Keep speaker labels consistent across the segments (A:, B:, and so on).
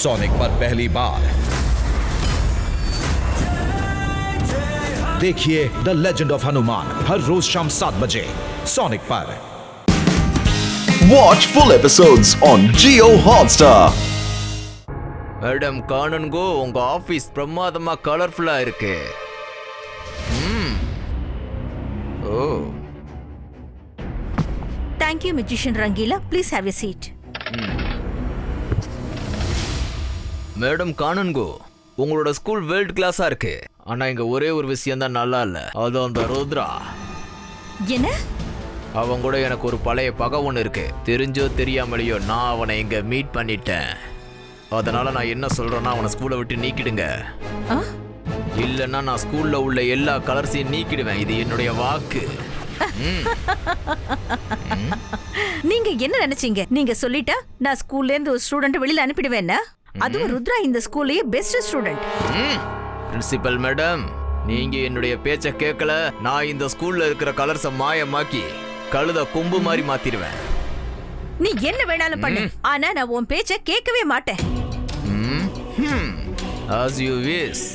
A: Sonic पर पहली बार देखिए द लेजेंड ऑफ हनुमान हर रोज शाम 7 बजे सोनिक पर।
B: Watch full episodes on Jio Hotstar.
C: Madam Kanungo உங்க ஆபீஸ் பிரமாதமா கலர்ஃபுல்லா இருக்கு. Oh
D: Thank you, Magician Rangila. Please have a seat.
C: Madam Kanungo உங்களோட ஸ்கூல் வேர்ல்ட் கிளாஸா இருக்கு. ஆனா இங்க ஒரே ஒரு விஷயம் தான் நல்லா இல்ல. அது அந்த ருத்ரா.
D: என்ன?
C: அவன் கூட எனக்கு ஒரு பழைய பகை ஒன்று இருக்கு. தெரிஞ்சோ தெரியாமலையோ நான் அவனை இங்க மீட் பண்ணிட்டேன். அதனால நான் என்ன சொல்றேன்னா அவனை ஸ்கூலை விட்டு நீக்கிடுங்க. இல்லைன்னா நான் ஸ்கூல்ல உள்ள எல்லா கலர்ஸையும் நீக்கிடுவேன். இது என்னுடைய வாக்கு.
D: நீங்க என்ன நினைச்சீங்க? நீங்க சொல்லிட்டா நான் ஸ்கூல்ல இருந்து ஒரு ஸ்டூடெண்ட் வெளியில அனுப்பிடுவேன்னா? அதுவும் ருத்ரா இந்த ஸ்கூல்லயே பெஸ்ட் ஸ்டூடெண்ட்.
C: பிரின்சிபல் மேடம், நீங்க என்னுடைய பேச்ச கேட்கல. நான் இந்த ஸ்கூல்ல இருக்கிற கலர்ஸ மாயமாக்கி கழுத கொம்பு மாதிரி மாத்திடுவேன்.
D: நீ என்ன வேணாலும் பண்ணு, ஆனா நான் உன் பேச்ச கேட்கவே மாட்டேன்.
C: As you wish.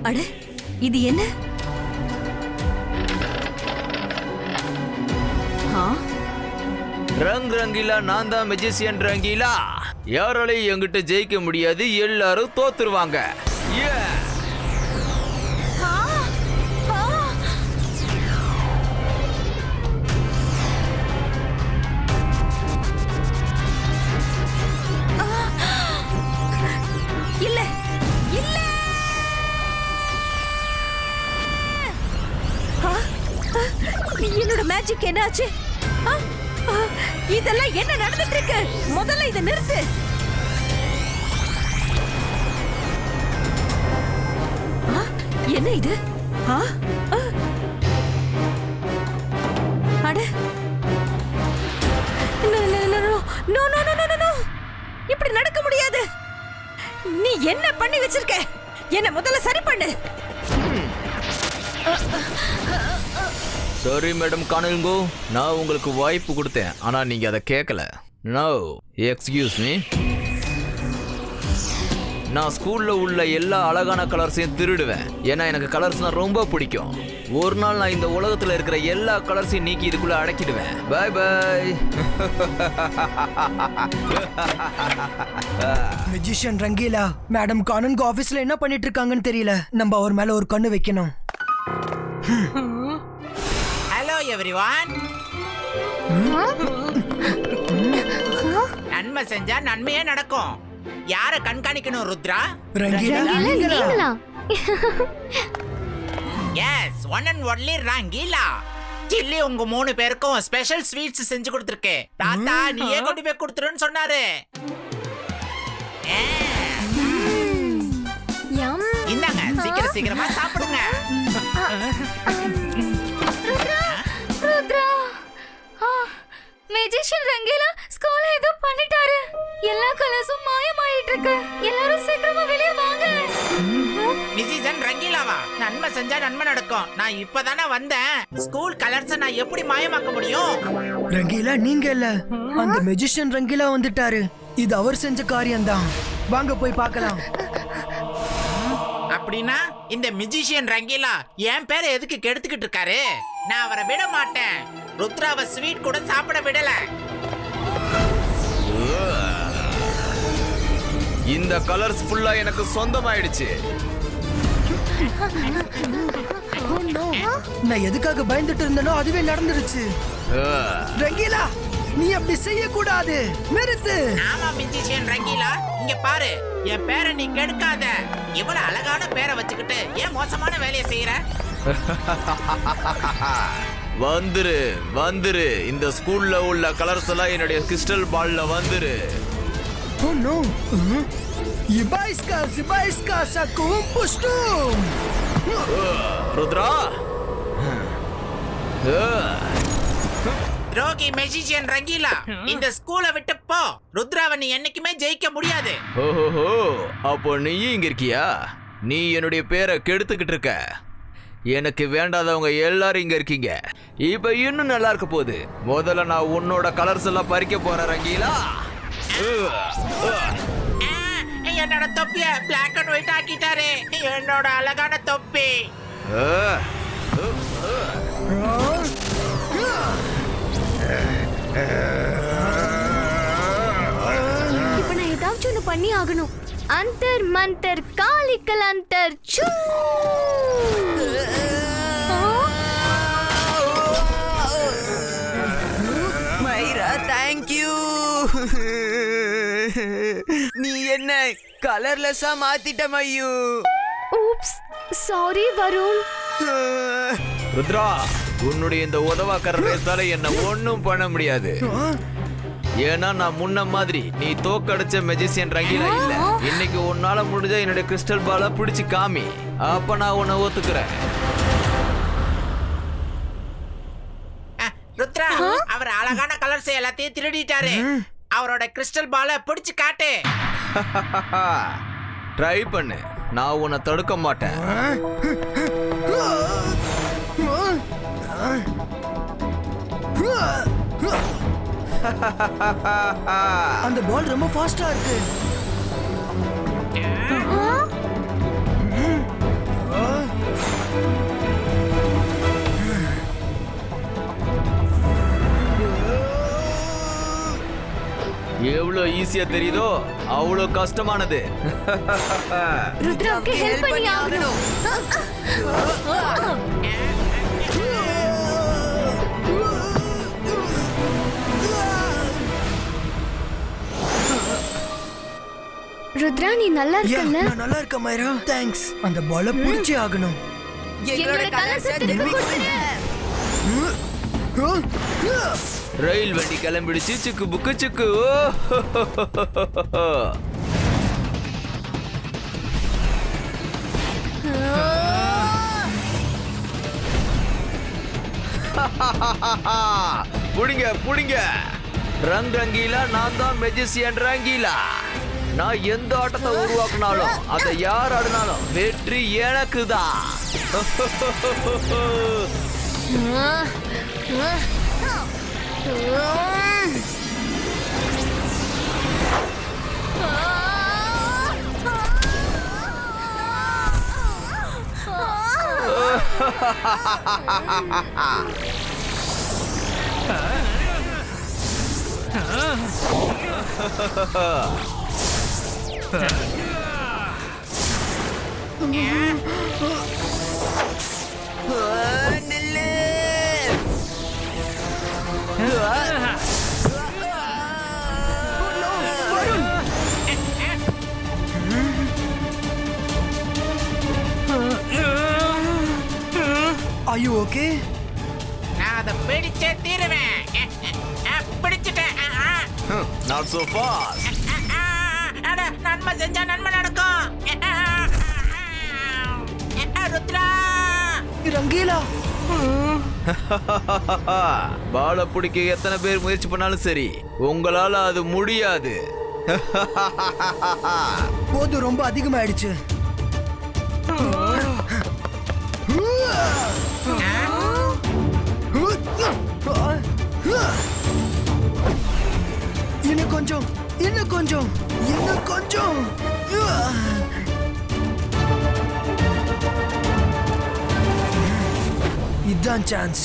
D: அட இது என்ன?
C: ரங் ரங்கீலா, நான் தான் மெஜிசியன் ரங்கீலா. யாராலையும் என்கிட்ட ஜெயிக்க முடியாது. எல்லாரும் தோத்துருவாங்க.
D: இல்ல இல்ல, என்னோட மேஜிக் என்னாச்சு? இதெல்லாம் என்ன நடந்துட்டு இருக்கு? முதல்ல இதை நிறுத்து. என்ன இது? அட இப்படி நடக்க முடியாது. நீ என்ன பண்ணி வச்சிருக்க? என்ன முதல்ல சரி பண்ணு.
C: சாரி மேடம் காணுங்கோ, நான் உங்களுக்கு வாய்ப்பு கொடுத்தேன். ஆனா நீங்க அதை கேட்கல. No excuse me. நான் ஸ்கூல்ல உள்ள எல்லா அழகான கலர்ஸையும் திருடுவேன். ஏன்னா எனக்கு கலர்ஸ்னா ரொம்ப பிடிக்கும். ஒரு நாள் நான் இந்த உலகத்துல இருக்கிற எல்லா கலர்ஸையும் நீக்கி இதுக்குள்ள அடக்கிடுவேன். Bye bye.
E: Magician Rangila, madam Kanungo ஆபீஸ்ல என்ன பண்ணிட்டு இருக்காங்கன்னு தெரியல. நம்ம அவர் மேல ஒரு கண்ணு வைக்கணும்.
F: Hello everyone. நன்மை செஞ்சா நன்மையே நடக்கும். யார கண்காணிக்கணும் Rudra?
E: Rangila.
F: Yes, one and only Rangila. Silly உங்க 3 பேருக்கும் ஸ்பெஷல் ஸ்வீட்ஸ் செஞ்சு கொடுத்துருக்கு. தாத்தா நீயே கொண்டு போய் கொடுத்துருன்னு சொன்னாரு. இந்தாங்க, சீக்கிரம் சீக்கிரமா சாப்பிடுங்க.
G: மெஜிஷியன் ரங்கீலா ஸ்கூல்ல ஏதோ பண்ணிட்டாரு. எல்லா கலர்ஸும் மாயமாயிட்டு இருக்கு. எல்லாரும் சீக்கிரமா வெளிய வாங்க.
F: மிஸ்ஸிசன் ரங்கீலாவா? நன்மை செஞ்சா நன்மை நடக்கும். நான் இப்பதானே வந்தேன். ஸ்கூல் கலர்ஸ் நான் எப்படி மாயமாக்க முடியும்?
E: ரங்கீலா நீங்க இல்ல, அந்த மெஜிஷியன் ரங்கீலா வந்துட்டாரு. இது அவர் செஞ்ச காரியம்தான். வாங்க போய் பார்க்கலாம்.
F: அப்படின்னா இந்த மியூசிஷியன் ரங்கீலா என் பேரை எதுக்கு கெடுத்துக்கிட்டு இருக்காரு? நான் அவரை விட மாட்டேன். ருத்ராவை ஸ்வீட் கூட சாப்பிட விடல.
C: இந்த கலர்ஸ் ஃபுல்லா எனக்கு சொந்தமாயிடுச்சு.
E: நான் எதுக்காக பயந்துட்டு இருந்தனோ அதுவே நடந்துருச்சு. ரங்கீலா நீ அப்படி செய்ய கூடாது. நிறுத்து.
F: ஆமா மியூசிஷியன் ரங்கீலா, இங்க பாரு, என் பேரை நீ கெடுக்காத. இவ்வளவு அழகான பேரை வச்சுக்கிட்டு ஏன் மோசமான வேலையை செய்யற?
C: வந்துரு வந்துரு. இந்த ஸ்கூல்ல உள்ள கலர்ஸ் எல்லாம் என்னுடைய கிறிஸ்டல் பால்ல வந்துரு.
E: Oh no. Ibaiska sakum pustum.
C: Rudra.
F: துரோகி மியூசிஷியன் ரங்கீலா, இந்த ஸ்கூலை விட்டு போ. ருத்ராவை நீ என்னைக்குமே ஜெயிக்க முடியாது.
C: ஓஹோ, அப்போ நீ இங்க இருக்கியா? நீ என்னுடைய பேரை கெடுத்துக்கிட்டு இருக்க. எனக்கு வேண்டாதவங்க எல்லாரும் இங்க இருக்கீங்க. இப்ப இன்னும் நல்லா இருக்க போகுது. முதல்ல நான் உன்னோட கலர்ஸ் எல்லாம் பறிக்க போறேன் ரங்கீலா.
F: என்னோட தொப்பிய பிளாக் அண்ட் ஒயிட் ஆக்கிட்டாரு. என்னோட அழகான தொப்பி.
G: இப்ப நான் ஏதாச்சும் ஒண்ணு பண்ணி ஆகணும். அந்தர் மந்தர் காலிக்கல் அந்தர் சூ.
H: Myra thank you. நீ என்ன கலர்லெஸ்ஸா மாத்திட்ட மையூ.
G: Oops sorry Varun.
C: ருத்ரா, உன்னுடைய இந்த உதவாக்கர ரேஸால என்ன ஒண்ணும் பண்ண முடியாது. ஏன்னா நான் முன்ன மாதிரி நீ தோக்கடிச்ச மெஜிசியன் ரங்கீலா இல்ல. இன்னைக்கு உன்னால முடிஞ்ச என்னுடைய கிறிஸ்டல் பால பிடிச்சு காமி, அப்ப நான் உன்னை ஒத்துக்கிறேன்.
F: ருத்ரா, அவர் அழகான கலர்ஸ் எல்லாத்தையும் திருடிட்டாரு. அவரோட கிறிஸ்டல் பால பிடிச்சு காட்டு.
C: ட்ரை பண்ணு, நான் உன்னை தடுக்க மாட்டேன்.
E: அந்த பால் ரொம்ப ஃபாஸ்டா இருக்கு.
C: எவ்வளவு ஈஸியா தெரியுதோ அவ்வளவு கஷ்டமானது.
G: ருத்ராவுக்கு ஹெல்ப் பண்ணி ஆகணும். ருத்ரா நீ நல்லா இருக்கல்ல?
E: நான் நல்லா இருக்கேன் மைரா. தேங்க்ஸ். அந்த பால புடிச்சே ஆகணும்.
G: எங்களோட கலர்ஸ் திருப்பி கொடுங்க.
C: ரயில் வண்டி கிளம்பிடுச்சு. சிக்கு புக்கு சிக்கு. புடிங்க புடிங்க. ரங்கீலா, நான் தான் மெஜிசியன் ரங்கீலா. நான் எந்த ஆட்டத்தை உருவாக்குனாலும் அதை யார் ஆடினாலும் வெற்றி எனக்கு தான்.
E: Are you okay?
F: நான் அதை பிடிச்சே தீருவேன். பிடிச்சிட்டேன்.
C: Not so fast.
F: நன்மை செஞ்சா நன்மை நடக்கும். ருத்ரா,
E: ரங்கீலா,
C: பால பிடிக்க எத்தனை பேர் முயற்சி பண்ணாலும் சரி, உங்களால அது முடியாது.
E: போது ரொம்ப அதிகமாயிடுச்சு. இன்னும் கொஞ்சம், இன்னும் கொஞ்சம், இன்னும் கொஞ்சம். இதுதான் சான்ஸ்.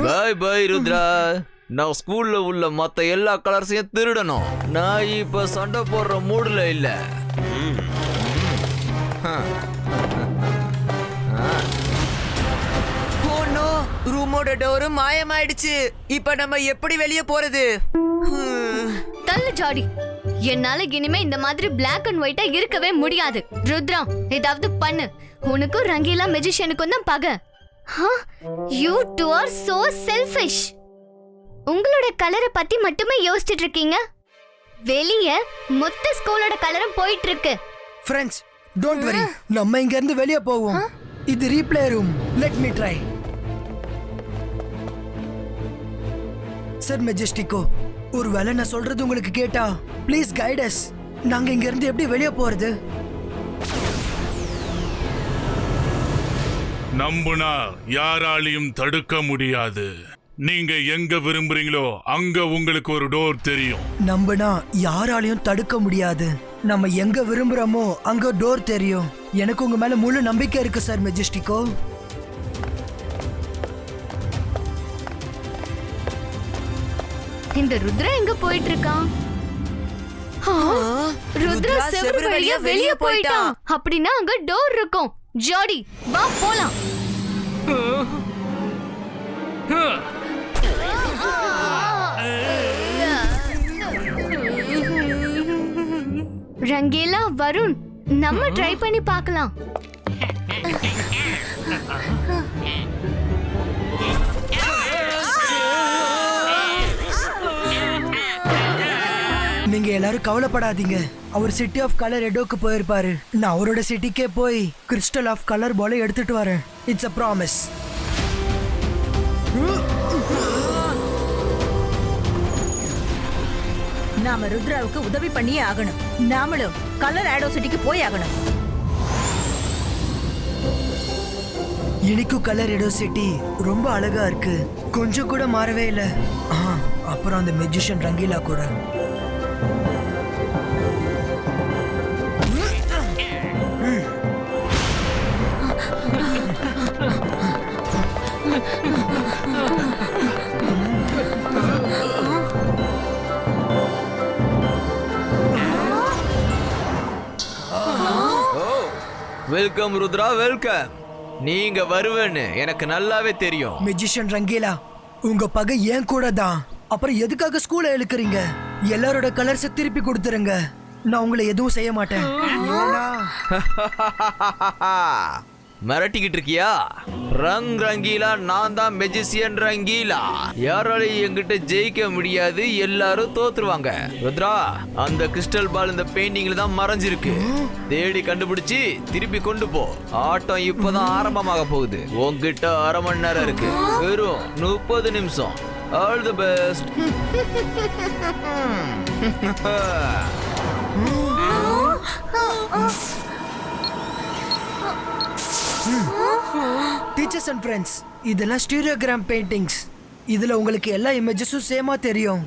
C: By by Rudra. நான் ஸ்கூல்ல உள்ள மத்த எல்லா கலர்ஸையும் திருடணும். நான் இப்ப சண்டை போடுற மூடுல இல்ல.
H: ஓ ரூமோட டோரு மாயமாயிடுச்சு. இப்ப நம்ம எப்படி வெளியே போறது?
G: தள்ளு ஜாடி. என்னால இனிமே இந்த மாதிரி பிளாக் அண்ட் ஒயிட்டா இருக்கவே முடியாது. ருத்ரா ஏதாவது பண்ணு. உனக்கும் ரங்கீலா மெஜிஷியனுக்கும் தான் பகை. You two are so selfish. உங்களோட கலரை பத்தி மட்டுமே யோசிச்சுட்டு இருக்கீங்க. வெளியே மொத்த ஸ்கூலோட கலரும் போயிட்டு இருக்கு.
E: Friends, don't worry. நம்ம இங்க இருந்து வெளியே போவோம். இது replay room. Let me try. Sir மெஜஸ்டிக்கோ, ஒருவேளை நான் சொல்றது உங்களுக்கு கேட்டா ப்ளீஸ் கைட் அஸ். நாங்க இங்க இருந்து எப்படி வெளியே போறது?
I: நம்புனா யாராலையும் தடுக்க முடியாது. நீங்க எங்க விரும்புறீங்களோ அங்க உங்களுக்கு ஒரு டோர் தெரியும்.
E: நம்புனா யாராலையும் தடுக்க முடியாது. நம்ம எங்க விரும்புறோமோ அங்க டோர் தெரியும். எனக்கு உங்க மேல முழு நம்பிக்கை இருக்கு சார் மெஜஸ்டிக்கோ.
G: இந்த ருத்ரா எங்க போயிட்டு இருக்கான்? ருத்ரா செவரு வழியா வெளியே போயிட்டான். அப்படின்னா அங்க டோர் இருக்கும். ஜாடி வா போலாம். ரங்கீலா, வருண், நம்ம ட்ரை பண்ணி பார்க்கலாம்.
E: நீங்க எல்லாரும் கவலைப்படாதீங்க. அவர் சிட்டி ஆஃப் கலர் எடோக்கு போயிருப்பாரு. நான் அவரோட சிட்டிக்கே போய் கிறிஸ்டல் ஆஃப் கலர் பாலை எடுத்துட்டு வரேன். It's a promise.
D: நாம ருத்ராவுக்கு உதவி பண்ணியே ஆகணும். நாமளும் கலர் ஆடோ சிட்டிக்கு போய் ஆகணும்.
E: இனிக்கு கலர் எடோ சிட்டி ரொம்ப அழகா இருக்கு. கொஞ்சம் கூட மாறவே இல்லை. அப்புறம் அந்த மெஜிஷியன் ரங்கீலா கூட.
C: Welcome Rudra, welcome. நீங்க வருவேன்னு எனக்கு நல்லாவே தெரியும்.
E: மெஜிஷியன் ரங்கீலா, உங்க பகை ஏன் கூட தான். அப்புறம் எதுக்காக ஸ்கூல இழுக்கிறீங்க? எல்லாரோட கலர்ஸை திருப்பி கொடுத்துருங்க. நான் உங்களை எதுவும் செய்ய மாட்டேன்.
C: மிரட்டிக்கிட்டு இருக்கியா? ரங்கீலா, நான் தான் மெஜிசியன் ரங்கீலா. யாராலையும் என்கிட்ட ஜெயிக்க முடியாது. எல்லாரும் தோத்துருவாங்க. ருத்ரா, அந்த கிறிஸ்டல் பால் இந்த பெயிண்டிங்ல தான் மறைஞ்சிருக்கு. தேடி கண்டுபிடிச்சு திருப்பி கொண்டு போ. ஆட்டம் இப்பதான் ஆரம்பமாக போகுது. உன்கிட்ட அரை மணி நேரம் இருக்கு. வெறும் 30 நிமிஷம். All the best.
E: Teachers and friends, இதெல்லாம் ஸ்டீரியோகிராம் பெயிண்டிங்ஸ். இதுல உங்களுக்கு எல்லா இமேஜஸும் சேமா தெரியும்.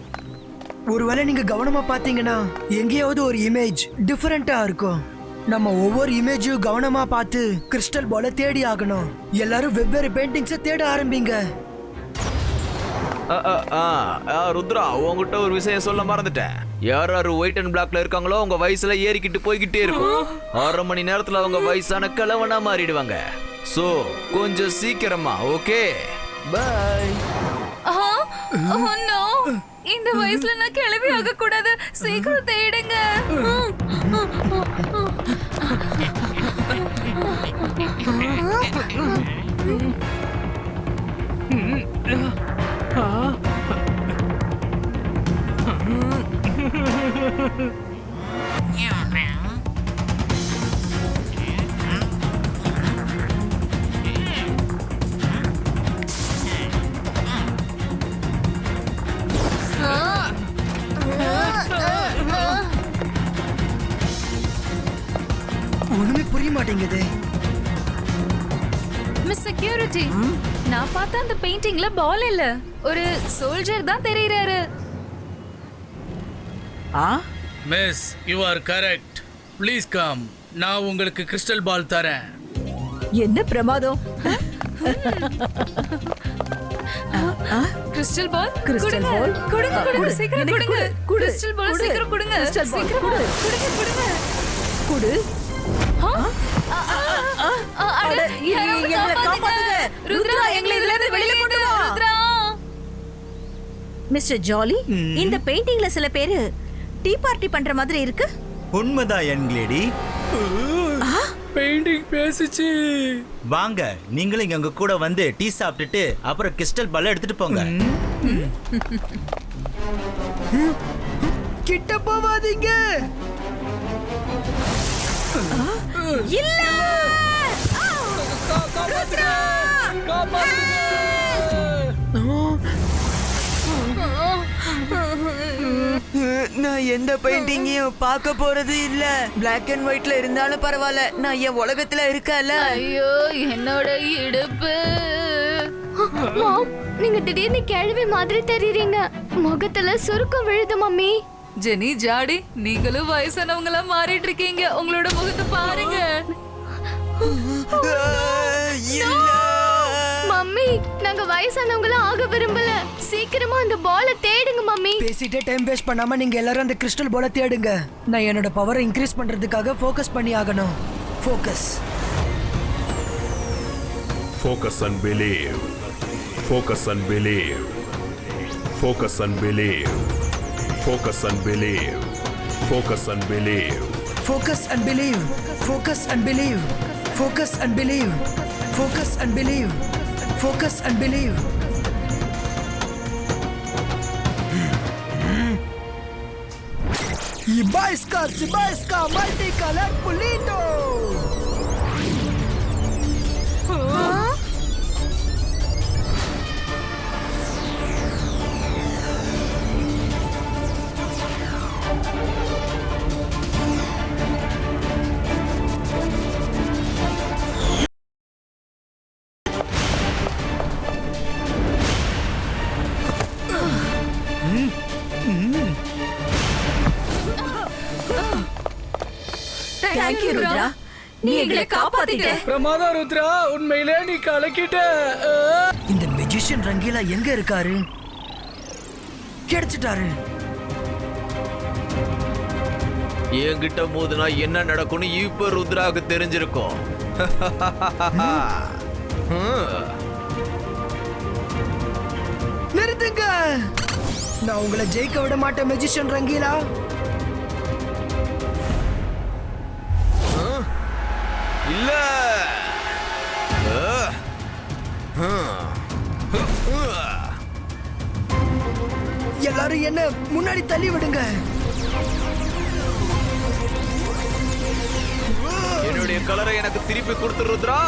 E: ஒருவேளை நீங்க கவனமா பாத்தீங்கன்னா எங்கேயாவது ஒரு இமேஜ் டிஃபரெண்டா இருக்கும். நம்ம ஒவ்வொரு இமேஜையும் கவனமா பார்த்து கிறிஸ்டல் பால தேடி ஆகணும். எல்லாரும் வெவ்வேறு பெயிண்டிங்ஸை தேட ஆரம்பிங்க.
C: ருத்ரா, உங்ககிட்ட ஒரு விஷயம் சொல்ல மறந்துட்டேன். யார் யாரு ஒயிட் அண்ட் பிளாக்ல இருக்காங்களோ உங்க வயசுல ஏறிக்கிட்டு போய்கிட்டே இருக்கும். 1/2 மணி நேரத்துல அவங்க வயசான கிழவனா மாறிடுவாங்க. சோ கொஞ்சம் சீக்கிரமா. Okay, bye.
G: இந்த வயசுல நான் கிளவி ஆக கூடாது. சீக்கிரம் தேடுங்க.
E: ஒண்ணுமே புரிய மாட்டேங்குது.
J: மிஸ் செக்யூரிட்டி, நான் பார்த்த அந்த பெயிண்டிங்ல பால் இல்ல, ஒரு சோல்ஜர் தான் தெரியுறாரு.
K: Miss, you are correct. Please come. நான் உங்களுக்கு கிறிஸ்டல் பால் தரேன்.
D: என்ன பிரமாதம்.
J: கிறிஸ்டல் பால்,
D: கிறிஸ்டல் பால்
J: கொடுங்க, கொடுங்க, சீக்கிரம் கொடுங்க. கிறிஸ்டல் பால் சீக்கிரம் கொடுங்க. சீக்கிரம் கொடுங்க, கொடுங்க.
D: குடு.
J: ருத்ரா, எங்களை இதுல இருந்து வெளியில கொண்டு வா. ருத்ரா.
D: மிஸ்டர் ஜாலி, இந்த பெயிண்டிங்ல சில பேரு டீ பார்ட்டி பண்ற மாதிரி இருக்கு.
L: உண்மைதான் யங் லேடி.
K: பெயிண்டிங் பேசிச்சு.
L: வாங்க, நீங்களும் இங்க உங்க கூட வந்து டீ சாப்பிட்டுட்டு அப்புறம் கிறிஸ்டல் பால் எடுத்துட்டு போங்க.
E: கிட்ட போவாதீங்க.
D: இல்ல. ருத்ரா!
H: நான் எந்த பெயிண்டிங்கையும் பார்க்க போறது இல்ல. பிளாக் அண்ட் ஒயிட்ல இருந்தாலும் பரவாயில்ல, நான் என் உலகத்துல இருக்கல.
J: ஐயோ என்னோட இடுப்பு.
G: மாம், நீங்க திடீர்னு கேள்வி மாதிரி தெரியுறீங்க. முகத்துல சுருக்கம் விழுது மம்மி.
J: ஜெனி ஜாடி, நீங்களும் வயசானவங்களா மாறிட்டு இருக்கீங்க. உங்களோட முகத்தை பாருங்க.
G: மம்மி, நாங்க வயசானவங்களா ஆக விரும்பல. சீக்கிரமா அந்த பாலை தேடுங்க மம்மி.
E: பேசிட்டே டைம் வேஸ்ட் பண்ணாம நீங்க எல்லாரும் அந்த கிறிஸ்டல் பாலை தேடுங்க. நான் என்னோட பவரை இன்க்ரீஸ் பண்றதுக்காக ஃபோக்கஸ் பண்ணி ஆகணும். Focus.
M: Focus and believe. Focus and believe. Focus and believe. Focus and believe. Focus and believe.
E: Focus and believe. Focus and believe. Focus and believe. Focus and believe. Focus and believe. Sibaiska, multicolored Polito.
D: Thank you, Rudra. நீ எங்களை காப்பாத்திட்ட.
K: பிரமாதம் ருத்ரா, உண்மையிலே நீ கலக்கிட்ட.
E: இந்த magician Rangeela எங்க இருக்காரு? கிடைச்சிட்டாரு.
C: என்கிட்ட மோதுனா என்ன நடக்கும்னு இப்ப ருத்ராவுக்கு தெரிஞ்சிருக்கும்.
E: நிறுத்துங்க. நான் உங்களை ஜெயிக்க விட மாட்டேன் மெஜிஷியன் ரங்கீலா.
C: இல்ல.
E: எல்லாரும் என்ன முன்னாடி தள்ளி விடுங்க.
C: என்னுடைய கலரை எனக்கு திருப்பி கொடுத்து Rudra.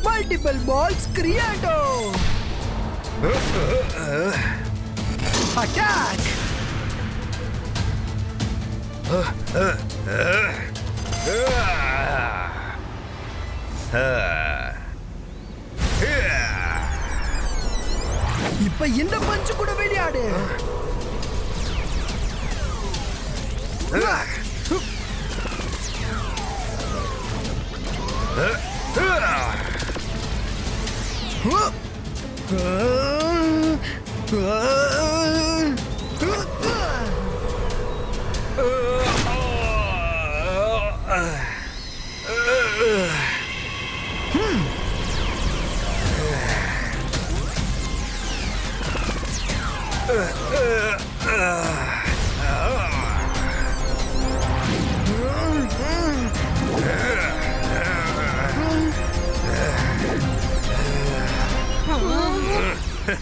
E: Multiple balls creato. Attack. இப்ப இந்த பஞ்சு கூட விளையாடு.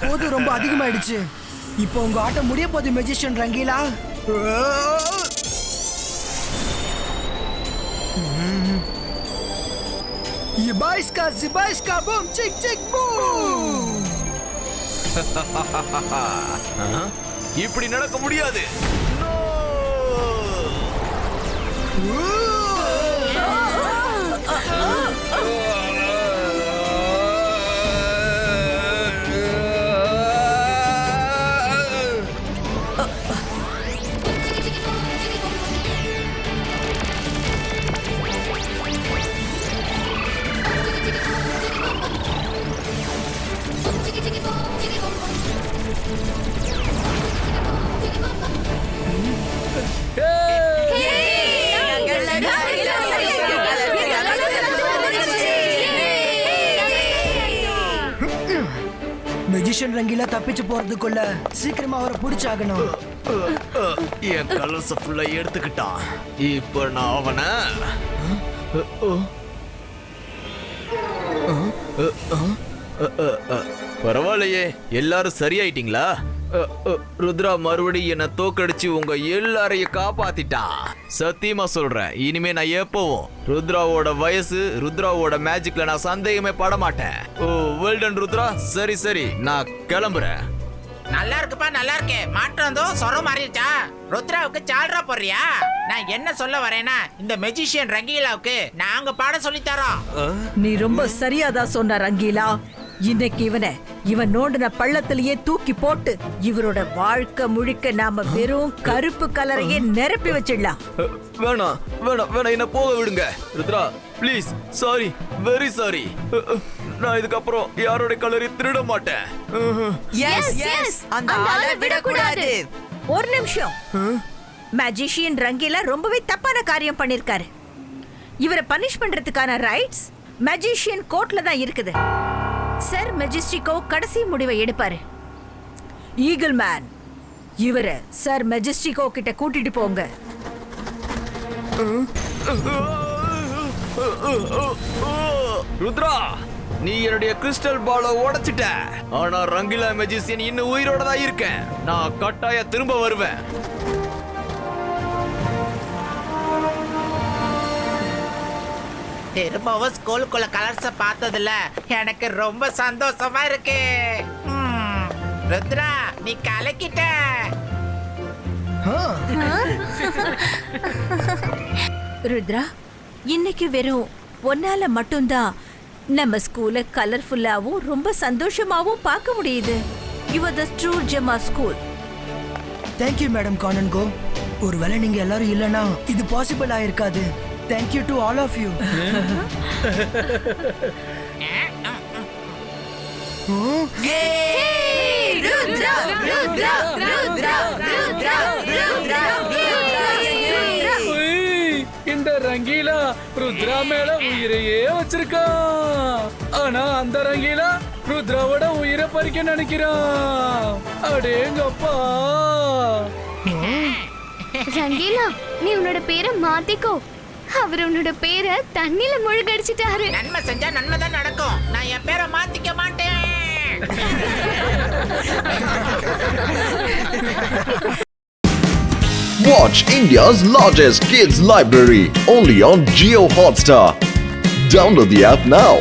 E: போது ரொம்ப அதிகமாயிடுச்சு. இப்போ உங்க ஆட்டம் முடிய போகுது magician Rangeela. Zibaiska, boom, chick, chick, boom.
C: இப்படி நடக்க முடியாது.
E: மெஜிஷியன் ரங்கீலா தப்பிச்சு போறதுக்குள்ள சீக்கிரமா அவரை பிடிச்சாகணும்.
C: என் கலர்ஸ் ஃபுல்லா எடுத்துக்கிட்டான். இப்போ நான் அவனை பரவாயில்லையே, எல்லாரும் சரியாயிட்டீங்களா? ருத்ரா மறுபடியும் என்ன தோக்கடிச்சு உங்க எல்லாரையும் காப்பாத்திட்டான். சத்தியமா சொல்றேன், இனிமே நான் எப்பவும் ருத்ராவோட வயசு, ருத்ராவோட மேஜிக்ல நான் சந்தேகமே பட மாட்டேன். ஓ வெல்டன் ருத்ரா. சரி சரி, நான் கிளம்புறேன்.
F: நல்லா இருக்குப்பா, நல்லா இருக்கு. மாற்றம் சொரம் மாறிடுச்சா? ருத்ராவுக்கு சால்ரா போடுறியா? நான் என்ன சொல்ல வரேன்னா, இந்த மெஜிஷியன் ரங்கீலாவுக்கு நாங்க பாடம் சொல்லி தரோம்.
D: நீ ரொம்ப சரியாதான் சொன்ன ரங்கீலா. இன்னைக்கு இவன் நோண்டின பள்ளத்திலேயே தூக்கி போட்டு இவரோட வாழ்க்கை முழுக்க நாம வெறும் கருப்பு கலரையே நிரப்பி வச்சிடலாம்.
C: வேணாம் வேணாம் வேணாம், என்ன போக விடுங்க Rudra please. Sorry, very sorry. நான் இதுக்கப்புறம் யாரோட கலரை திருட மாட்டேன்.
H: அந்த ஆளை விடக்கூடாது.
D: ஒரு நிமிஷம். மேஜிஷியன் ரங்கீலா ரொம்பவே தப்பான காரியம் பண்ணிருக்காரு. இவரை பனிஷ் பண்றதுக்கான ரைட்ஸ் மேஜிஷியன் கோர்ட்ல தான் இருக்குது. சர் மெஜிஸ்டிகோ கடைசி முடிவை எடுப்பாரு. ஈகிள் மேன், இவரை சர் மெஜிஸ்டிகோ கிட்ட கூட்டிட்டு போங்க.
C: ருத்ரா, நீ என்னுடைய கிறிஸ்டல் பால உடைச்சிட்ட. ஆனா ரங்கீலா மெஜிஷியன் இன்னும் உயிரோட தான் இருக்கேன். நான் கட்டாய திரும்ப வருவேன்.
F: திரும்பவும் ஸ்கூலுக்குள்ள கலர்ஸ பார்த்ததுல எனக்கு ரொம்ப சந்தோஷமா இருக்கு. ருத்ரா, நீ கலக்கிட்ட.
D: ருத்ரா, இன்னைக்கு வெறும் ஒன்னால மட்டும்தான் நம்ம ஸ்கூலை கலர்ஃபுல்லாவும் ரொம்ப சந்தோஷமாவும் பார்க்க முடியுது. You are the true gem of school.
E: Thank you madam Kanungo. ஒருவேளை நீங்க எல்லாரும் இல்லைன்னா இது பாசிபிள் ஆயிருக்காது. Thank you to all of you.
K: இந்த ரங்கீலா ருத்ரா மேல உயிரையே வச்சிருக்கான். ஆனா அந்த ரங்கீலா ருத்ராவோட உயிரை பறிக்க நினைக்கிறான். அடேங்கப்பா.
G: ரங்கீலா, நீ உன்னோட பேரை மாத்திக்கோ. அவர் உன்னோட பேரை தண்ணில முழுகடிச்சிட்டாரு.
F: நன்மை செஞ்சா நன்மை தான் நடக்கும். நான் என் பேரை மாத்திக்க மாட்டேன்.
B: Watch India's largest kids library only on Jio Hotstar. Download the app now.